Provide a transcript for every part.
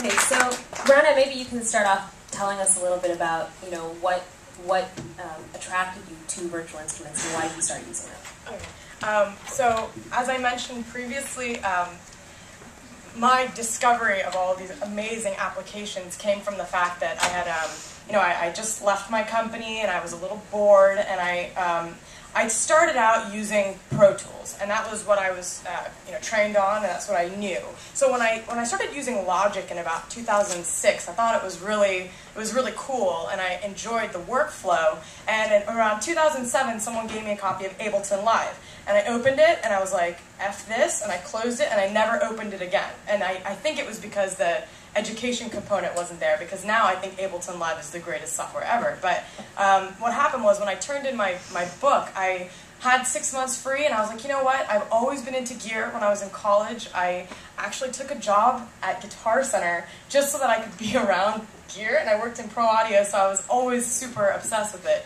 Okay, so Rana, maybe you can start off telling us a little bit about, you know, what attracted you to virtual instruments and why you started using them. Okay. So, as I mentioned previously, my discovery of all of these amazing applications came from the fact that I had, I just left my company and I was a little bored, and I started out using Pro Tools, and that was what I was trained on, and that's what I knew. So when I started using Logic in about 2006, I thought it was really cool, and I enjoyed the workflow. And around 2007, someone gave me a copy of Ableton Live, and I opened it, and I was like, F this, and I closed it, and I never opened it again. And I think it was because the education component wasn't there, because now I think Ableton Live is the greatest software ever. But what happened was, when I turned in my book, I had 6 months free, and I was like, you know what, I've always been into gear. When I was in college, I actually took a job at Guitar Center just so that I could be around gear, and I worked in pro audio, so I was always super obsessed with it.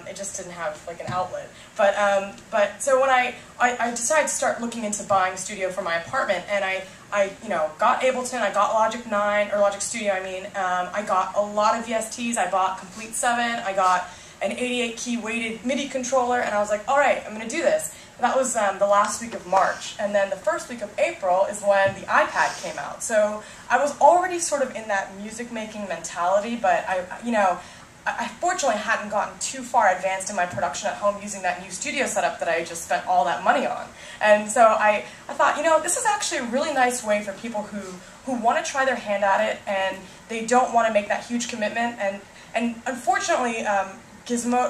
It just didn't have like an outlet. But so when I decided to start looking into buying a studio for my apartment, and I got Ableton, I got Logic 9, or Logic Studio, I mean. I got a lot of VSTs, I bought Complete 7, I got an 88-key weighted MIDI controller, and I was like, all right, I'm going to do this. And that was the last week of March, and then the first week of April is when the iPad came out. So I was already sort of in that music-making mentality, but I fortunately hadn't gotten too far advanced in my production at home using that new studio setup that I just spent all that money on. And so I thought, this is actually a really nice way for people who want to try their hand at it, and they don't want to make that huge commitment. And unfortunately,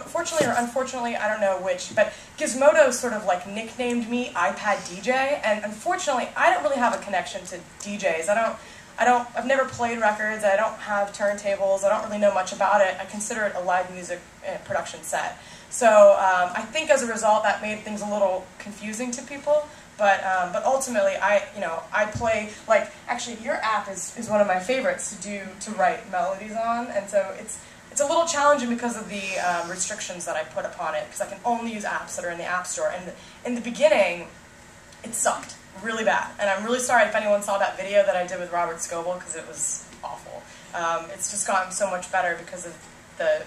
fortunately or unfortunately, I don't know which, but Gizmodo sort of like nicknamed me iPad DJ, and unfortunately, I don't really have a connection to DJs. I've never played records, I don't have turntables, I don't really know much about it. I consider it a live music production set. So I think as a result that made things a little confusing to people, but ultimately I play, like, actually your app is one of my favorites to write melodies on, and so it's a little challenging because of the restrictions that I put upon it, because I can only use apps that are in the App Store, and in the beginning it sucked really bad, and I'm really sorry if anyone saw that video that I did with Robert Scoble, because it was awful. It's just gotten so much better because of the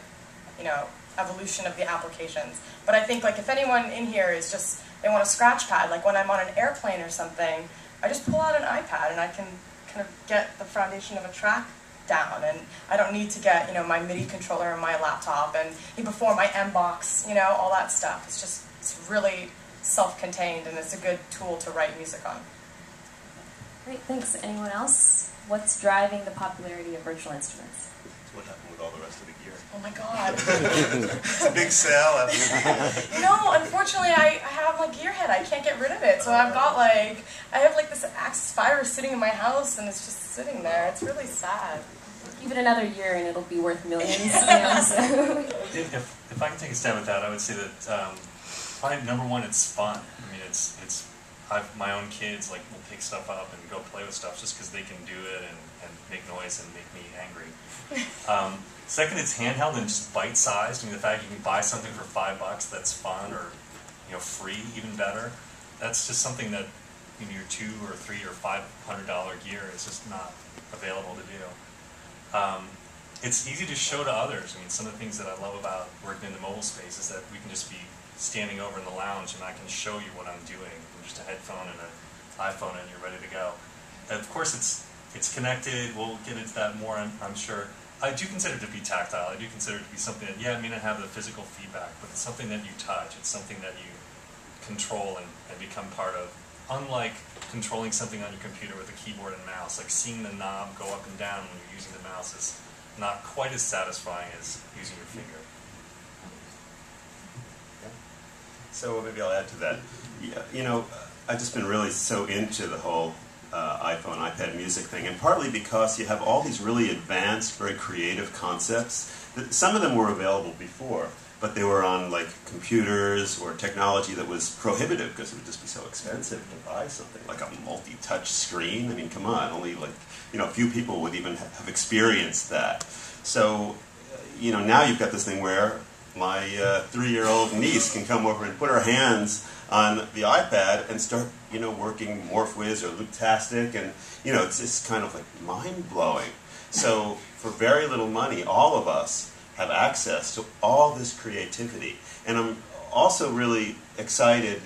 evolution of the applications. But I think, like, if anyone in here is just, they want a scratch pad, like when I'm on an airplane or something, I just pull out an iPad and I can kind of get the foundation of a track down, and I don't need to get my MIDI controller and my laptop and before my M-Box, all that stuff. It's really self-contained, and it's a good tool to write music on. Great, thanks. Anyone else? What's driving the popularity of virtual instruments? So what happened with all the rest of the gear? Oh my god. It's a big sale. Unfortunately I have my Gearhead. I can't get rid of it. So I have this Axis Fire sitting in my house, and it's just sitting there. It's really sad. Give it another year and it'll be worth millions. So. If I can take a stab at that, I would say that probably number one, it's fun. I mean, my own kids will pick stuff up and go play with stuff just because they can do it and make noise and make me angry. Second, it's handheld and just bite-sized. I mean, the fact you can buy something for $5 that's fun, or free, even better. That's just something that your $200 or $300 or $500 gear is just not available to do. It's easy to show to others. I mean, some of the things that I love about working in the mobile space is that we can just be standing over in the lounge and I can show you what I'm doing. Just a headphone and an iPhone, and you're ready to go. And of course, it's connected. We'll get into that more, I'm sure. I do consider it to be tactile. I do consider it to be something that, it may not have the physical feedback, but it's something that you touch. It's something that you control and become part of. Unlike controlling something on your computer with a keyboard and mouse, like seeing the knob go up and down when you're using the mouse is not quite as satisfying as using your finger. So maybe I'll add to that. Yeah, I've just been really so into the whole iPhone, iPad music thing, and partly because you have all these really advanced, very creative concepts. Some of them were available before, but they were on computers or technology that was prohibitive because it would just be so expensive to buy something like a multi-touch screen. I mean, come on, only a few people would even have experienced that. So, now you've got this thing where my 3-year-old niece can come over and put her hands on the iPad and start you know, working MorphWiz or Looptastic, and, you know, it's kind of like mind-blowing. So for very little money, all of us have access to all this creativity. And I'm also really excited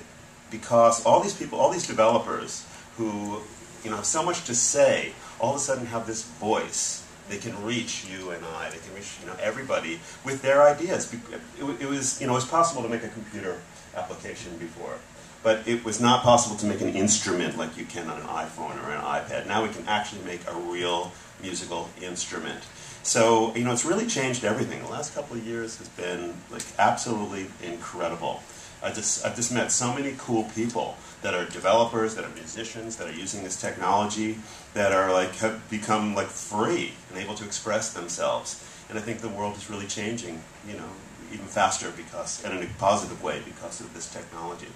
because all these people, all these developers who, you know, have so much to say, all of a sudden have this voice. They can reach you and I. They can reach, you know, everybody with their ideas. It was, you know, it was possible to make a computer application before, but it was not possible to make an instrument like you can on an iPhone or an iPad. Now we can actually make a real musical instrument. So, you know, it's really changed everything. The last couple of years has been like absolutely incredible. I've just met so many cool people that are developers, that are musicians, that are using this technology, that are like have become like free and able to express themselves. And I think the world is really changing, you know, even faster because, and in a positive way, because of this technology.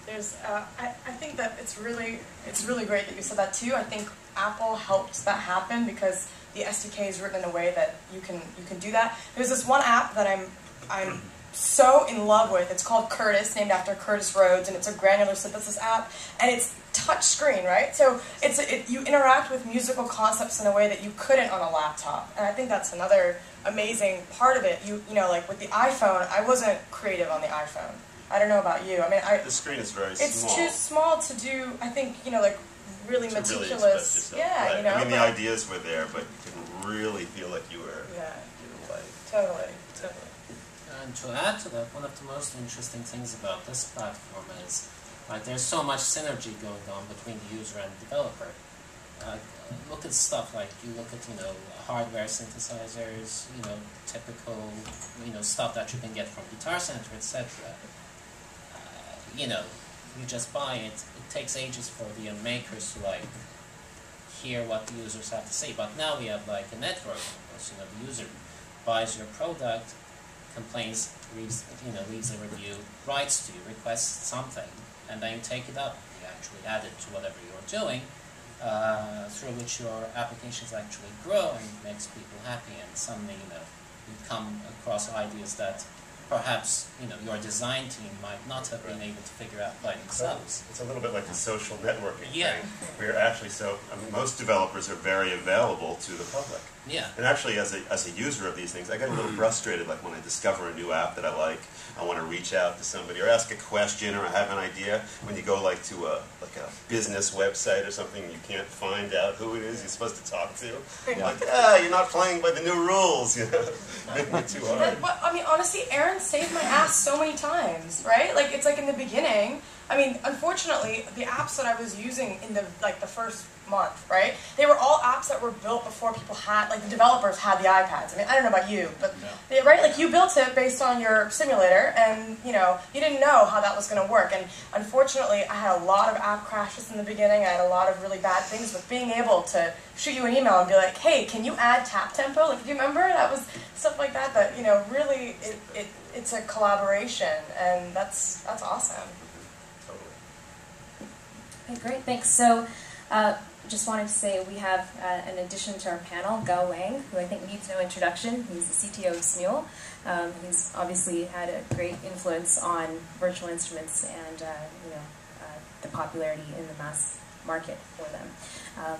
There's, I think that it's really great that you said that too. I think Apple helped that happen because the SDK is written in a way that you can do that. There's this one app that I'm so in love with. It's called Curtis, named after Curtis Rhodes, and it's a granular synthesis app, and it's touch screen, right? So you interact with musical concepts in a way that you couldn't on a laptop, and I think that's another amazing part of it. You know, like with the iPhone, I wasn't creative on the iPhone. I don't know about you. I mean, the screen is very small. It's too small to do. I think, you know, like really meticulous. Really yeah, right. you know. I mean, the ideas were there, but you can really feel like you were. Yeah. Like, Totally. And to add to that, one of the most interesting things about this platform is, like, there's so much synergy going on between the user and the developer. Look at stuff like, you look at, you know, hardware synthesizers, you know, typical, you know, stuff that you can get from Guitar Center, etc. You know, you just buy it. It takes ages for the makers to, like, hear what the users have to say. But now we have, like, a network. You know, the user buys your product, complains, leaves a review, writes to you, requests something, and then you take it up. You actually add it to whatever you're doing, through which your applications actually grow and makes people happy. And suddenly, you know, you come across ideas that perhaps, you know, your design team might not have been able to figure out by themselves. it's a little bit like the social networking Yeah. thing. We're actually I mean, most developers are very available to the public. Yeah. And actually, as a user of these things, I get a little frustrated, like when I discover a new app that I like, I want to reach out to somebody or ask a question, or I have an idea. When you go like to a business website or something, you can't find out who it is you're supposed to talk to. You're like, you're not playing by the new rules, you know, making it too hard. But I mean, honestly, Aaron saved my ass so many times, right? Like, it's like in the beginning. I mean, unfortunately, the apps that I was using in the first month, right? They were all apps that were built before people had, like, the developers had the iPads. I mean, I don't know about you, but right? Like, you built it based on your simulator, and you know, you didn't know how that was going to work. And unfortunately, I had a lot of app crashes in the beginning. I had a lot of really bad things. But being able to shoot you an email and be like, "Hey, can you add tap tempo?" Like, do you remember? That was stuff like that. That, you know, really, it's a collaboration, and that's awesome. Okay, great, thanks. So, just wanted to say we have an addition to our panel, Gao Wang, who I think needs no introduction. He's the CTO of Smule. He's obviously had a great influence on virtual instruments and the popularity in the mass market for them.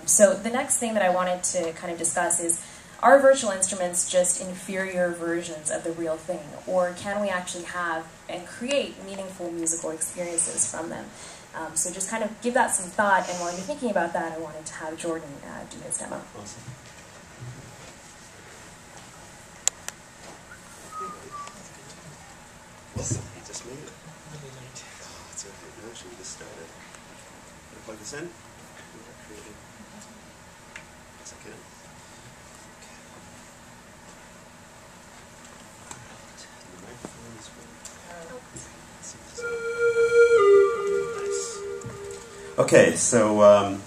So the next thing that I wanted to kind of discuss is, are virtual instruments just inferior versions of the real thing, or can we actually have and create meaningful musical experiences from them? So just kind of give that some thought, and while you're thinking about that, I wanted to have Jordan do his demo. Awesome. Listen, he just made it. Oh, it's okay. No, should we just start it? Can I plug this in? Yes, I can. The microphone is nice. Okay, so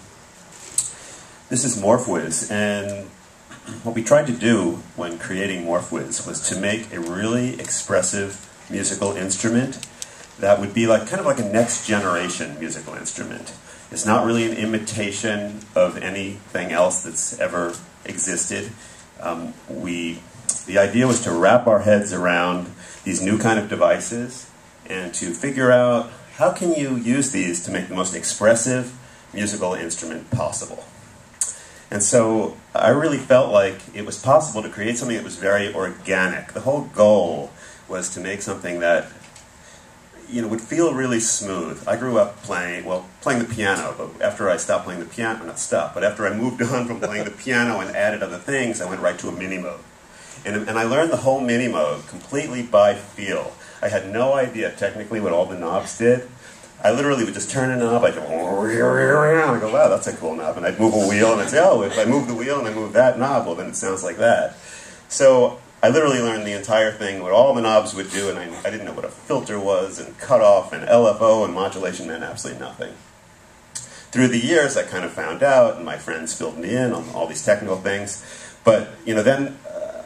this is MorphWiz, and what we tried to do when creating MorphWiz was to make a really expressive musical instrument that would be like kind of like a next generation musical instrument. It's not really an imitation of anything else that's ever existed. The idea was to wrap our heads around these new kind of devices and to figure out how can you use these to make the most expressive musical instrument possible? And so I really felt like it was possible to create something that was very organic. The whole goal was to make something that, you know, would feel really smooth. I grew up playing the piano, but after I stopped playing the piano, not stopped, but after I moved on from playing the piano and added other things, I went right to a mini mode. And I learned the whole mini mode completely by feel. I had no idea technically what all the knobs did. I literally would just turn a knob, I'd go, and I go, wow, that's a cool knob. And I'd move a wheel, and I'd say, oh, if I move the wheel and I move that knob, well, then it sounds like that. So I literally learned the entire thing, what all the knobs would do, and I didn't know what a filter was, and cutoff, and LFO, and modulation meant absolutely nothing. Through the years, I kind of found out, and my friends filled me in on all these technical things. But, you know, then,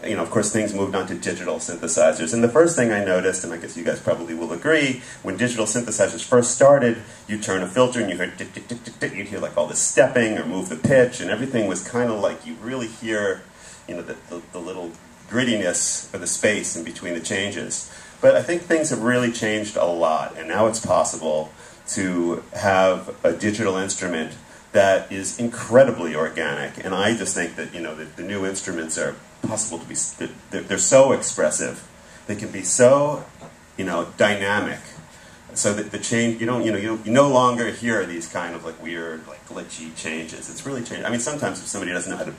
you know, of course, things moved on to digital synthesizers. And the first thing I noticed, and I guess you guys probably will agree, when digital synthesizers first started, you turn a filter and you hear tick, tick, tick, tick, tick, you'd hear like all this stepping or move the pitch, and everything was kind of like you really hear, you know, the little grittiness or the space in between the changes. But I think things have really changed a lot, and now it's possible to have a digital instrument that is incredibly organic. And I just think that, you know, the new instruments are possible to be, they're so expressive. They can be so, you know, dynamic. So that the change, you no longer hear these kind of like weird, like glitchy changes. It's really changed. I mean, sometimes if somebody doesn't know how to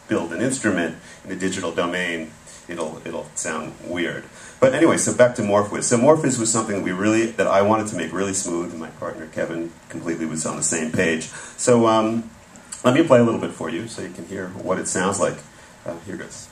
build an instrument in the digital domain, it'll sound weird. But anyway, so back to Morphwiz. So Morphwiz was something that I wanted to make really smooth, and my partner Kevin completely was on the same page. So let me play a little bit for you so you can hear what it sounds like. Here goes.